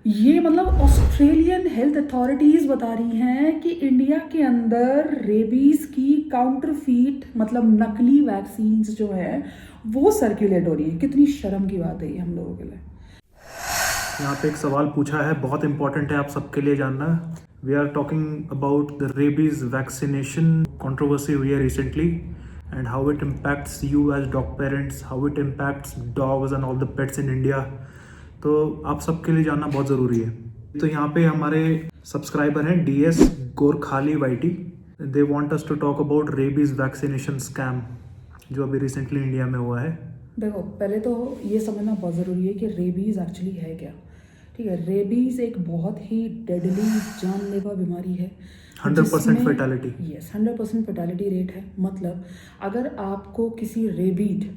ये मतलब Australian health authorities बता रही हैं कि इंडिया के अंदर रेबीज़ की काउंटरफीट मतलब नकली वैक्सीन्स जो है वो सर्कुलेट हो रही है। कितनी शर्म की बात है ये हम लोगों के लिए। यहाँ पे एक सवाल पूछा है, बहुत इंपॉर्टेंट है आप सबके लिए जानना। We are talking about the rabies vaccination. Controversy हुई है recently and how it impacts you as dog parents, how it impacts dogs and all the pets in India. तो आप सबके लिए जानना बहुत ज़रूरी है। तो यहाँ पे हमारे सब्सक्राइबर हैं DS Gorkhali YT. They want us to talk about rabies vaccination scam जो अभी रिसेंटली इंडिया में हुआ है। देखो, पहले तो ये समझना बहुत ज़रूरी है कि रेबीज़ एक्चुअली है क्या। ठीक है, रेबीज़ एक बहुत ही डेडली जानलेवा बीमारी है। 100% फर्टिलिटी। यस, 100% फर्टिलिटी रेट है। मतलब अगर आपको किसी रेबीड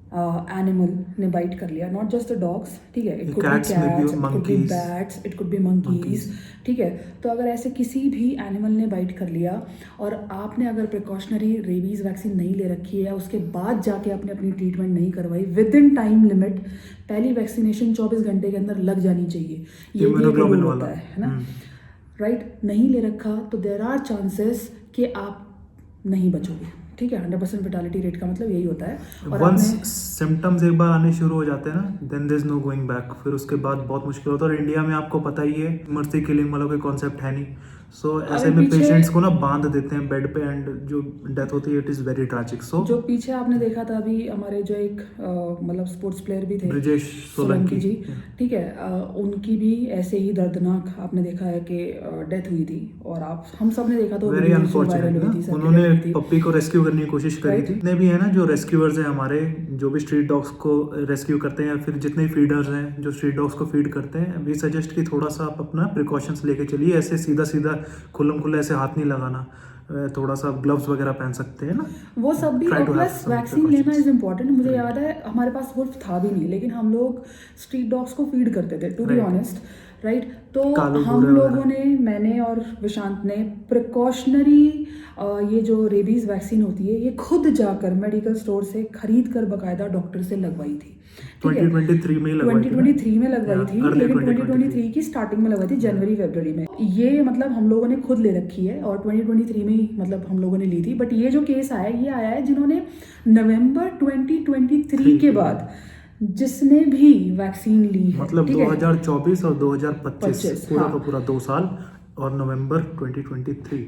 एनिमल ने बाइट कर लिया, नॉट जस्ट द डॉग्स, ठीक है, it could be cats, it could be bats, it could be monkeys, ठीक है। तो अगर ऐसे किसी भी एनिमल ने बाइट कर लिया और आपने अगर प्रिकॉशनरी रेबीज़ वैक्सीन नहीं ले रखी है, उसके बाद जाके आपने अपनी ट्रीटमेंट नहीं करवाई विद इन टाइम लिमिट, पहली वैक्सीनेशन 24 घंटे के अंदर लग जानी चाहिए। ये भी एक रूल होता है ना, राइट। नहीं ले रखा तो देयर आर चांसेस कि आप नहीं बचोगे। ठीक है, 100% फर्टिलिटी रेट का मतलब यही होता है। और वंस सिम्टम्स एक बार आने शुरू हो जाते हैं ना, then there is no going back. फिर उसके बाद बहुत मुश्किल होता है। और इंडिया में आपको पता ही है, मर्सी किलिंग वालों के कॉन्सेप्ट है नहीं। सो ऐसे में पेशेंट्स को ना बांध देते हैं बेड पे एंड जो डेथ होती है इट इज वेरी ट्रैजिक। सो जो पीछे आपने देखा था अभी हमारे जो एक मतलब स्पोर्ट्स प्लेयर भी थे, ब्रिजेश सोलंकी जी, ठीक है, उनकी भी ऐसे ही दर्दनाक आपने देखा है कि डेथ हुई थी। और आप हम सब ने देखा था, वेरी अनफॉर्चुनेट। उन्होंने पप्पी को रेस्क्यू करने की कोशिश करी थी। जितने भी है ना जो रेस्क्यूअर्स हैं हमारे, जो भी स्ट्रीट डॉग्स को रेस्क्यू करते हैं, या फिर जितने फीडर्स हैं जो स्ट्रीट डॉग्स को फीड करते हैं, वी सजेस्ट कि थोड़ा सा आप अपना प्रिकॉशंस लेके चलिए। ऐसे सीधा सीधा खुल्लम खुल्ला ऐसे हाथ नहीं लगाना, थोड़ा सा ग्लव्स वगैरह पहन सकते हैं ना, वो सब भी। प्लस वैक्सीन लेना इज इम्पॉर्टेंट। मुझे याद है हमारे पास वुल्फ था भी नहीं, लेकिन हम लोग स्ट्रीट डॉग्स को फीड करते थे, टू बी ऑनेस्ट, राइट। तो हम लोगों ने, मैंने और विशांत ने प्रिकॉशनरी ये जो रेबीज़ वैक्सीन होती है ये खुद जाकर मेडिकल स्टोर से खरीद कर बाकायदा डॉक्टर से लगवाई थी। 2023 में लगवाई थी, 2023 में लगवाई थी, लेकिन 2023 की स्टार्टिंग में लगवाई थी, जनवरी फरवरी में। ये मतलब हम लोगों ने खुद ले रखी है और 2023 में ही मतलब हम लोगों ने ली थी। बट ये जो केस आया, ये आया है जिन्होंने नवंबर 2023 के बाद जिसने भी वैक्सीन ली है, मतलब 2024 और 2025 पूरा का पूरा 2 साल, और नवंबर 2023।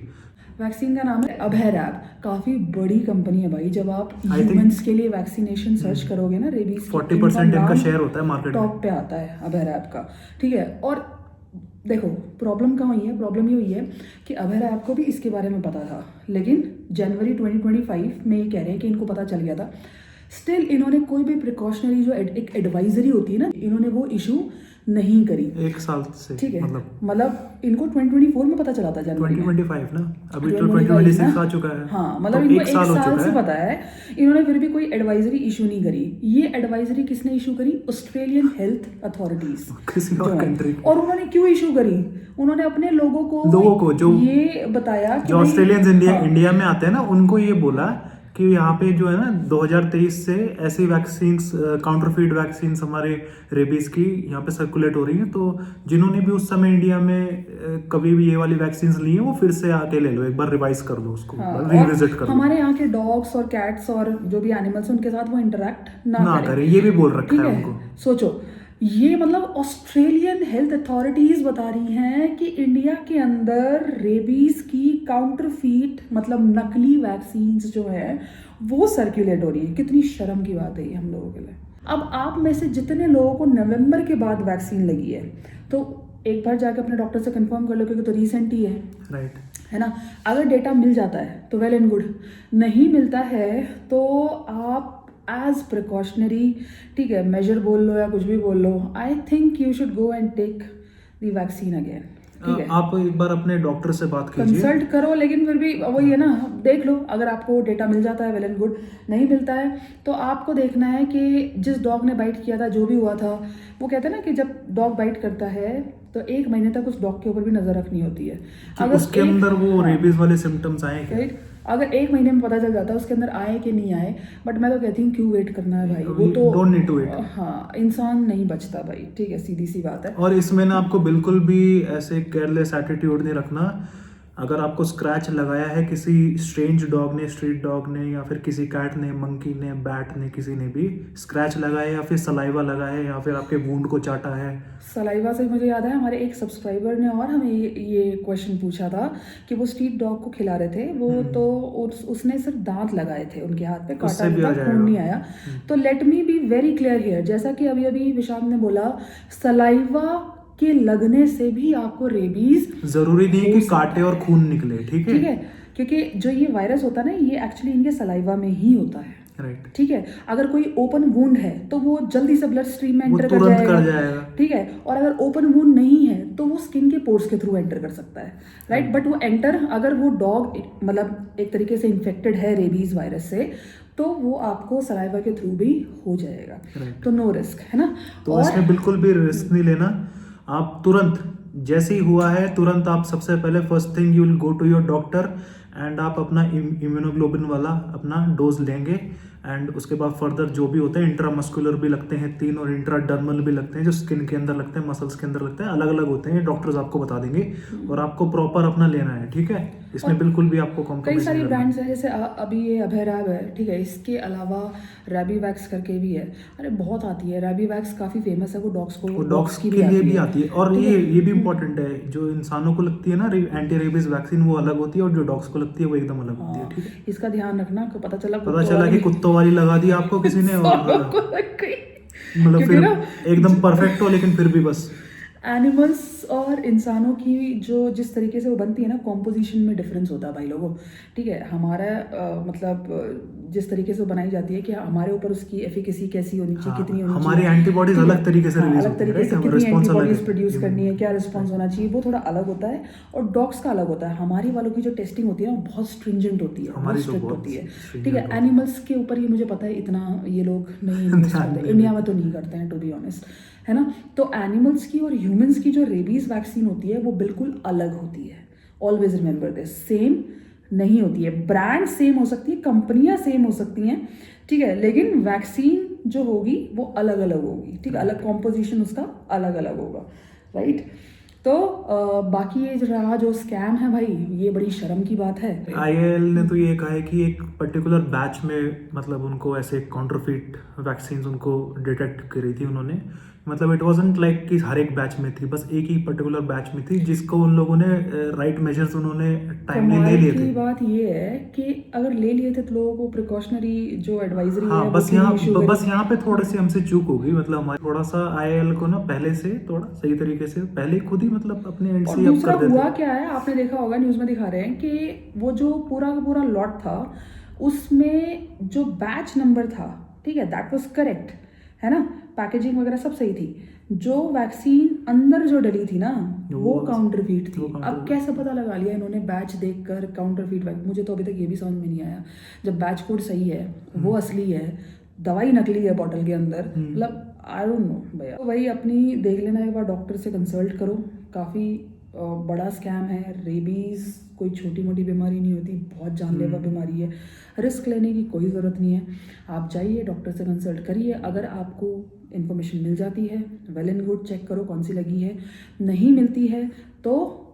वैक्सीन का नाम है अभयरैब। काफ़ी बड़ी कंपनी है भाई। जब आप ह्यूमंस के लिए वैक्सीनेशन सर्च करोगे ना, रेबीज 40% इनका शेयर होता है मार्केट में, टॉप पे आता है अभयरैब का, ठीक है। और देखो प्रॉब्लम कहाँ हुई है, प्रॉब्लम ये हुई है कि अभयरैब को भी इसके बारे में पता था, लेकिन जनवरी 2025 में ये कह रहे हैं कि इनको पता चल गया था। स्टिल इन्होंने कोई भी प्रिकॉशनरी जो एक एडवाइजरी होती है ना, इन्होंने वो इशू नहीं करी 1 साल से। ठीक है, मतलब इनको 2024 में पता चला था, जनवरी 2025 ना, अभी तो 2026 आ चुका है। हाँ, मतलब इनको 1 साल से पता है। इन्होंने फिर भी कोई एडवाइजरी इशू नहीं करी। ये एडवाइजरी किसने इशू करी? ऑस्ट्रेलियन हेल्थ अथॉरिटीज, किसी और कंट्री। और उन्होंने क्यों इशू करी? उन्होंने अपने लोगों को जो ये बताया, जो ऑस्ट्रेलियंस इंडिया में आते हैं ना, उनको ये बोला कि यहाँ पे जो है ना 2023 से ऐसी वैक्सीन्स, काउंटरफीट वैक्सीन्स हमारे रेबीज की यहाँ पे सर्कुलेट हो रही हैं। तो जिन्होंने भी उस समय इंडिया में कभी भी ये वाली वैक्सीन्स ली हैं, वो फिर से आके ले लो, एक बार रिवाइज कर लो उसको, रिविजिट कर लो। हमारे यहाँ के डॉग्स और कैट्स और जो भी एनिमल्स उनके साथ वो इंटरेक्ट ना करें, ये भी बोल रखा है उनको। सोचो, ये मतलब ऑस्ट्रेलियन हेल्थ अथॉरिटीज बता रही हैं कि इंडिया के अंदर रेबीज की काउंटरफीट मतलब नकली वैक्सीन्स जो है वो सर्कुलेट हो रही है। कितनी शर्म की बात है ये हम लोगों के लिए। अब आप में से जितने लोगों को नवंबर के बाद वैक्सीन लगी है, तो एक बार जाके अपने डॉक्टर से कंफर्म कर लो, क्योंकि तो रिसेंट ही है, राइट, है ना। अगर डेटा मिल जाता है तो वेल एंड गुड, नहीं मिलता है तो आप एज प्रिकॉशनरी, ठीक है, मेजर बोल लो या कुछ भी बोल लो, I think you should go and take the vaccine again. ठीक है, आप एक बार अपने डॉक्टर से बात कीजिए, कंसल्ट करो। लेकिन फिर भी वही है ना, देख लो, अगर आपको डेटा मिल जाता है वेल एंड गुड, नहीं मिलता है तो आपको देखना है कि जिस डॉग ने बाइट किया था, जो भी हुआ था, वो कहते हैं ना कि जब डॉग बाइट करता है तो 1 महीने तक उस डॉग के ऊपर भी नजर रखनी होती है। अगर उसके अंदर वो रेबीज वाले सिम्टम्स आए क्या? अगर 1 महीने में पता चल जाता है उसके अंदर आए कि नहीं आए, बट मैं तो कहती हूँ क्यों वेट करना है भाई, वो तो डोंट नीड टू वेट। हाँ, इंसान नहीं बचता भाई, ठीक है, सीधी सी बात है। और इसमें ना आपको बिल्कुल भी ऐसे केयरलेस एटीट्यूड नहीं रखना। अगर आपको स्क्रैच लगाया है किसी स्ट्रेंज डॉग ने, स्ट्रीट डॉग ने, या फिर किसी कैट ने, मंकी ने, बैट ने, किसी ने भी स्क्रैच लगाया या फिर सलाइवा लगाया है या फिर आपके वुंड को चाटा है। सलाइवा से मुझे याद है, हमारे एक सब्सक्राइबर ने और हमें ये क्वेश्चन पूछा था कि वो स्ट्रीट डॉग को खिला रहे थे वो, तो उसने सिर्फ दांत लगाए थे उनके हाथ पे, काटा उससे भी नहीं आ था, जाएगा। खून नहीं आया। तो let me be very clear here, जैसा कि अभी अभी विशाल ने बोला, सलाइवा के लगने से भी आपको रेबीज जरूरी नहीं कि काटे और खून निकले, ठीक है? ठीक है, क्योंकि जो ये वायरस होता है ना, ये एक्चुअली इनके सलाइवा में ही होता है, राइट। ठीक है। अगर कोई ओपन वुंड है तो वो जल्दी से ब्लड स्ट्रीम में वो एंटर कर तुरंत जाएगा, कर जाएगा। ठीक है। और अगर ओपन वुंड नहीं है तो वो स्किन के पोर्स के थ्रू एंटर कर सकता है, राइट। बट वो एंटर, अगर वो डॉग मतलब एक तरीके से इन्फेक्टेड है रेबीज वायरस से, तो वो आपको सलाइवा के थ्रू भी हो जाएगा, तो नो रिस्क, है ना। तो इसमें बिल्कुल भी रिस्क नहीं लेना। आप तुरंत जैसे ही हुआ है, तुरंत आप सबसे पहले first thing you will go to your doctor and आप अपना इम्यूनोग्लोबिन वाला अपना डोज लेंगे। एंड उसके बाद फर्दर जो भी होते हैं, इंट्रामस्कुलर भी लगते हैं 3 और इंट्राडर्मल भी लगते हैं, जो स्किन के अंदर लगते हैं, मसल्स के अंदर लगते हैं, अलग अलग होते हैं, डॉक्टर्स आपको बता देंगे और आपको प्रॉपर अपना लेना है, ठीक है। इसमें बिल्कुल भी आपको कई कॉम्प्रोमाइज सारी नहीं करना। ब्रांड्स हैं, जैसे अभी ये अभयरैब है, ठीक है, इसके अलावा रैबी वैक्स करके भी है, अरे बहुत आती है रैबी वैक्स, काफ़ी फेमस है वो, डॉग्स को, वो डॉग्स के लिए भी आती है। और ये भी इम्पोर्टेंट है, जो इंसानों को लगती है ना एंटी रेबीज वैक्सीन, वो अलग होती है, और जो डॉग्स को लगती है वो एकदम अलग होती है, ठीक है। इसका ध्यान रखना, को पता चला कि कुत्तों वाली लगा दी आपको किसी ने, और मतलब फिर एकदम परफेक्ट हो, लेकिन फिर भी बस एनिमल्स और इंसानों की जो जिस तरीके से वो बनती है ना, कॉम्पोजिशन में डिफरेंस होता है भाई लोगों, ठीक है। हमारा जिस तरीके से वो बनाई जाती है कि हमारे ऊपर उसकी एफिकेसी कैसी होनी चाहिए, कितनी होनी हमारी चाहिए, एंटीबॉडीज अलग तरीके से रिलीज अलग होती है, तरीके से राइट? कितनी रिस्पॉन्स अलग एंटीबॉडीज है। प्रोड्यूस करनी है, क्या रिस्पॉन्स होना चाहिए, वो थोड़ा अलग होता है। और डॉग्स का अलग होता है। हमारी वालों की जो टेस्टिंग होती है ना, बहुत स्ट्रिंजेंट होती है, बहुत स्ट्रिक्ट होती है, ठीक है। एनिमल्स के ऊपर ये मुझे पता है इतना ये लोग नहीं इन्वेस्ट करते, इंडिया में तो नहीं करते हैं, टू बी ऑनेस्ट, है ना। तो एनिमल्स की और ह्यूमंस की जो रेबीज वैक्सीन होती है वो बिल्कुल अलग होती है। ऑलवेज रिमेंबर दिस, सेम नहीं होती है। ब्रांड सेम हो सकती है, कंपनियां सेम हो सकती हैं, ठीक है, लेकिन वैक्सीन जो होगी वो अलग अलग होगी, ठीक है, अलग कॉम्पोजिशन उसका अलग अलग होगा, राइट। तो बाकी ये रहा जो स्कैम है भाई, ये बड़ी शर्म की बात है। आईएएल ने तो ये कहा है कि एक पर्टिकुलर बैच में मतलब उनको ऐसे काउंटरफीट वैक्सीन उनको डिटेक्ट करी थी उन्होंने। मतलब इट वाजंट लाइक कि हर एक बैच में थी, बस एक ही पर्टिकुलर बैच में थी, जिसको उन लोगों ने राइट मेजर्स उन्होंने टाइमली ले लिए थे। बात ये है कि अगर ले लिए थे तो लोगों को प्रिकॉशनरी जो एडवाइजरी हाँ, है, बस यहाँ पे थोड़ी सी हमसे चूक हो गई। मतलब हमारे थोड़ा सा आईएएल को ना पहले से थोड़ा सही तरीके से पहले खुद ही मतलब अपने एंड से दूसरा हुआ क्या है, आपने देखा होगा न्यूज में दिखा रहे हैं कि वो जो पूरा का पूरा लॉट था उसमें जो बैच नंबर था, ठीक है, दैट वाज करेक्ट, है ना, पैकेजिंग वगैरह सब सही थी। जो वैक्सीन अंदर जो डली थी ना, वो काउंटरफीट थी। अब कैसे पता लगा लिया इन्होंने बैच देखकर काउंटरफीट? मुझे तो अभी तक ये भी समझ में नहीं आया। जब बैच कोड सही है, वो असली है, दवाई नकली है बॉटल के अंदर, मतलब आई डोंट नो भैया। तो भाई अपनी देख लेना, एक बार डॉक्टर से कंसल्ट करो। काफ़ी बड़ा स्कैम है। रेबीज कोई छोटी मोटी बीमारी नहीं होती, बहुत जानलेवा बीमारी है। रिस्क लेने की कोई ज़रूरत नहीं है। आप जाइए डॉक्टर से कंसल्ट करिए। अगर आपको इन्फॉर्मेशन मिल जाती है, वेल एंड गुड, चेक करो कौन सी लगी है। नहीं मिलती है तो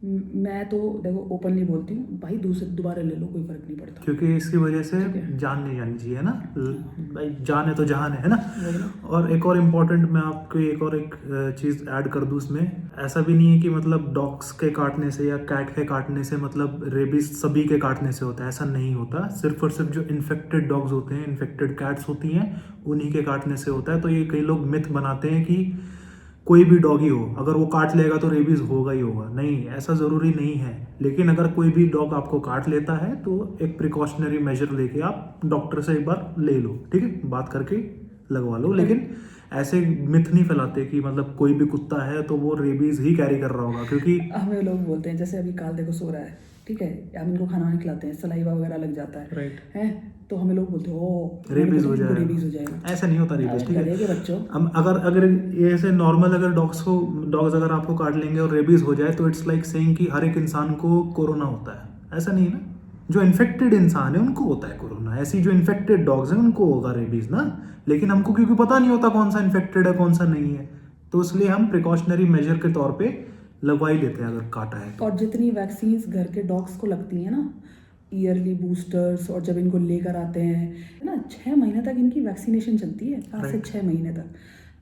मैं तो देखो ओपनली बोलती हूँ भाई, दोबारा ले लो, कोई फर्क नहीं पड़ता, क्योंकि इसकी वजह से जान नहीं जानी चाहिए ना भाई। जान है तो जहान है ना। और एक और इम्पोर्टेंट मैं आपको एक चीज़ ऐड कर दूँ इसमें। ऐसा भी नहीं है कि मतलब डॉग्स के काटने से या कैट के काटने से मतलब रेबीज सभी के काटने से होता है, ऐसा नहीं होता। सिर्फ और सिर्फ जो इन्फेक्टेड डॉग्स होते हैं, इन्फेक्टेड कैट्स होती हैं, उन्हीं के काटने से होता है। तो ये कई लोग मिथ बनाते हैं कि कोई भी डॉगी हो, अगर वो काट लेगा तो रेबीज होगा ही होगा। नहीं, ऐसा ज़रूरी नहीं है। लेकिन अगर कोई भी डॉग आपको काट लेता है तो एक प्रिकॉशनरी मेजर लेके आप डॉक्टर से एक बार ले लो, ठीक है, बात करके लगवा लो। लेकिन ऐसे मिथ नहीं फैलाते कि मतलब कोई भी कुत्ता है तो वो रेबीज ही कैरी कर रहा होगा, क्योंकि हमें लोग बोलते हैं, जैसे अभी काल देखो सो रहा है, ठीक है, हम इनको खाना नहीं खिलाते हैं, सलाइवा वगैरह लग जाता है, राइट है, तो हमें लोग बोलते हैं ओ रेबीज हो जाएगा। ऐसा नहीं होता रेबीज, ठीक है। बच्चों अगर ये ऐसे नॉर्मल अगर डॉग्स अगर आपको काट लेंगे और रेबीज हो जाए तो इट्स लाइक सेइंग कि हर एक इंसान को कोरोना होता है, ऐसा नहीं है ना। जो इन्फेक्टेड इंसान है उनको होता है कोरोना, ऐसी जो इन्फेक्टेड डॉग्स हैं उनको होगा रेबीज ना, लेकिन हमको क्योंकि पता नहीं होता कौन सा इन्फेक्टेड है कौन सा नहीं है, तो इसलिए हम प्रिकॉशनरी मेजर के तौर पे लगवा ही लेते हैं अगर काटा है तो। और जितनी वैक्सीन्स घर के डॉग्स को लगती हैं ना, ईयरली बूस्टर्स, और जब इनको लेकर आते हैं ना 6 महीने तक इनकी वैक्सीनेशन चलती है, 5 से 6 महीने तक,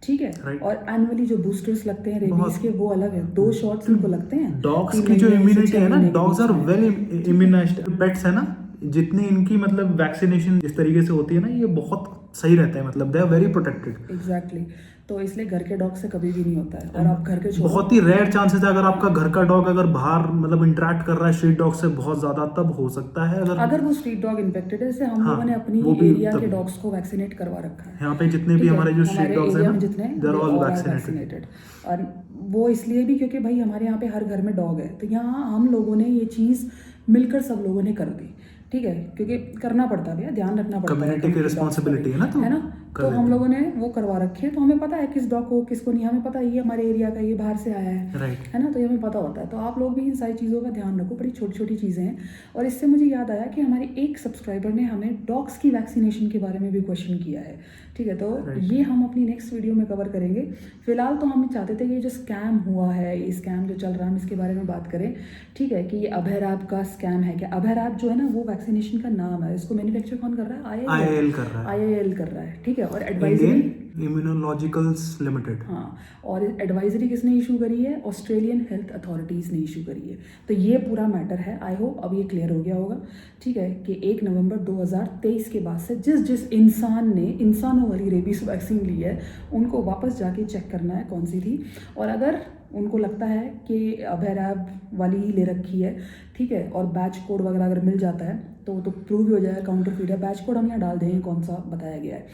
ठीक है। और एनुअली जो बूस्टर्स लगते हैं रेबीज के वो अलग है, 2 शॉट्स इनको लगते हैं। डॉग्स की जो इम्यूनिटी है ना, dogs are well immunised, pets है ना, जितनी इनकी मतलब वैक्सीनेशन जिस तरीके से होती है ना, ये बहुत सही रहते हैं, मतलब they are very protected. Exactly, तो इसलिए घर के डॉग से कभी भी नहीं होता है। और आप घर के बहुत ही रेयर चांसेस है, अगर आपका घर का डॉग अगर बाहर मतलब इंटरेक्ट कर रहा है स्ट्रीट डॉग से बहुत ज्यादा, तब हो सकता है अगर वो स्ट्रीट डॉग इन्फेक्टेड है। जैसे हम लोगों ने अपनी एरिया के डॉग्स को वैक्सीनेट करवा रखा है। यहाँ पे जितने भी हमारे जो स्ट्रीट डॉग्स हैं ना, जितने दे आर ऑल वैक्सीनेटेड। और वो इसलिए भी क्योंकि भाई हमारे यहाँ पे हर घर में डॉग है, तो यहाँ हम लोगों ने ये चीज़ मिलकर सब लोगों ने कर दी, ठीक है, क्योंकि करना पड़ता है, ध्यान रखना पड़ता है, कम्युनिटी की रिस्पांसिबिलिटी है ना, तो हम लोगों ने वो करवा रखी है। तो हमें पता है किस डॉग को किसको नहीं, हमें पता है ये हमारे एरिया का, ये बाहर से आया है ना, तो ये हमें पता होता है। तो आप लोग भी इन सारी चीज़ों का ध्यान रखो, बड़ी छोटी छोटी चीज़ें हैं। और इससे मुझे याद आया कि हमारे एक सब्सक्राइबर ने हमें डॉग्स की वैक्सीनेशन के बारे में भी क्वेश्चन किया है, ठीक है, तो ये हम अपनी नेक्स्ट वीडियो में कवर करेंगे। फिलहाल तो हम चाहते थे कि ये जो स्कैम हुआ है, ये स्कैम जो चल रहा है, हम इसके बारे में बात करें, ठीक है, कि ये अभयरैब का स्कैम है क्या। अभयरैब जो है ना वो वैक्सीनेशन का नाम है, इसको मैन्युफैक्चर कौन कर रहा है? IIL कर रहा है, IIL कर रहा है, ठीक है। और एडवाइजरी इम्यूनोलॉजिकल्स लिमिटेड, हाँ, और एडवाइजरी किसने इशू करी है? ऑस्ट्रेलियन हेल्थ अथॉरिटीज़ ने इशू करी है। तो ये पूरा मैटर है, आई होप अब ये क्लियर हो गया होगा, ठीक है, कि 1 नवंबर 2023 के बाद से जिस इंसान ने इंसानों वाली रेबीज वैक्सीन ली है उनको वापस जाके चेक करना है कौन सी थी, और अगर उनको लगता है कि अभयरैब वाली ही ले रखी है, ठीक है, और बैच कोड वगैरह अगर मिल जाता है तो वो तो प्रूव भी हो जाएगा काउंटरफीट है। बैच कोड हम यहाँ डाल देंगे कौन सा बताया गया है,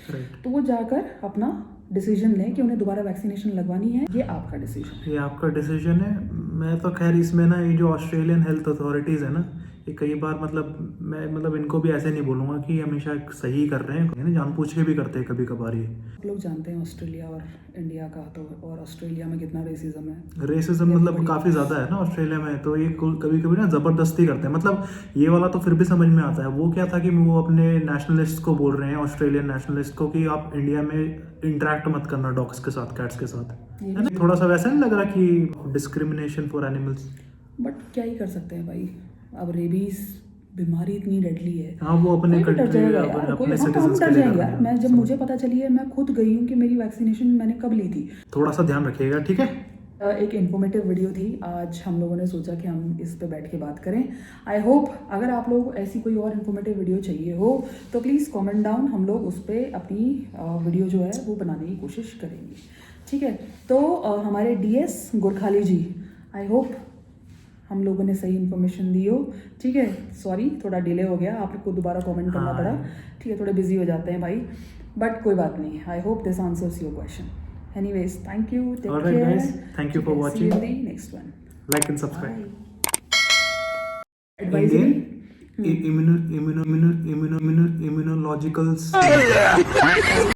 तो वो जाकर अपना डिसीजन लें कि उन्हें दोबारा वैक्सीनेशन लगवानी है। ये आपका डिसीजन है। मैं तो खैर इसमें ना ये जो ऑस्ट्रेलियन हेल्थ अथॉरिटीज़ है ना, ये कई बार मैं इनको भी ऐसे नहीं बोलूँगा कि हमेशा सही कर रहे हैं, जानबूझ के भी करते हैं कभी कभार। ये लोग जानते हैं ऑस्ट्रेलिया और इंडिया का, तो और ऑस्ट्रेलिया में कितना रेसिज्म है, मतलब काफ़ी ज़्यादा है ना ऑस्ट्रेलिया में, तो ये कभी कभी ना ज़बरदस्ती करते हैं। मतलब ये वाला तो फिर भी समझ में आता है, वो क्या था कि वो अपने नेशनलिस्ट को बोल रहे हैं, ऑस्ट्रेलियन नेशनलिस्ट को, कि आप इंडिया में इंटरेक्ट मत करना डॉग्स के साथ, कैट्स के साथ, है ना। थोड़ा सा वैसा नहीं लग रहा कि डिस्क्रिमिनेशन फॉर एनिमल्स, बट क्या ही कर सकते हैं भाई, अब रेबीज बीमारी इतनी डेडली है। हाँ, वो अपने कंट्री अपने सिटीजंस के लिए यार। मैं जब मुझे पता चली है, मैं खुद गई हूँ कि मेरी वैक्सीनेशन मैंने कब ली थी। थोड़ा सा ध्यान रखिएगा, ठीक है। एक इन्फॉर्मेटिव वीडियो थी, आज हम लोगों ने सोचा कि हम इस पे बैठ के बात करें। आई होप अगर आप लोग को ऐसी कोई और इन्फॉर्मेटिव वीडियो चाहिए हो तो प्लीज़ कमेंट डाउन, हम लोग उस पर अपनी वीडियो जो है वो बनाने की कोशिश करेंगे, ठीक है। तो हमारे DS Gorkhali ji, I hope हम लोगों ने सही इन्फॉर्मेशन दी हो, ठीक है। सॉरी थोड़ा डिले हो गया, आपको दोबारा कमेंट करना पड़ा, ठीक है, थोड़े बिजी हो जाते हैं भाई, बट कोई बात नहीं। I hope this answers your question. Anyways, thank you. Take care. Guys, thank you for watching. See you in the next one. Like and subscribe. Advisory. Immunologicals.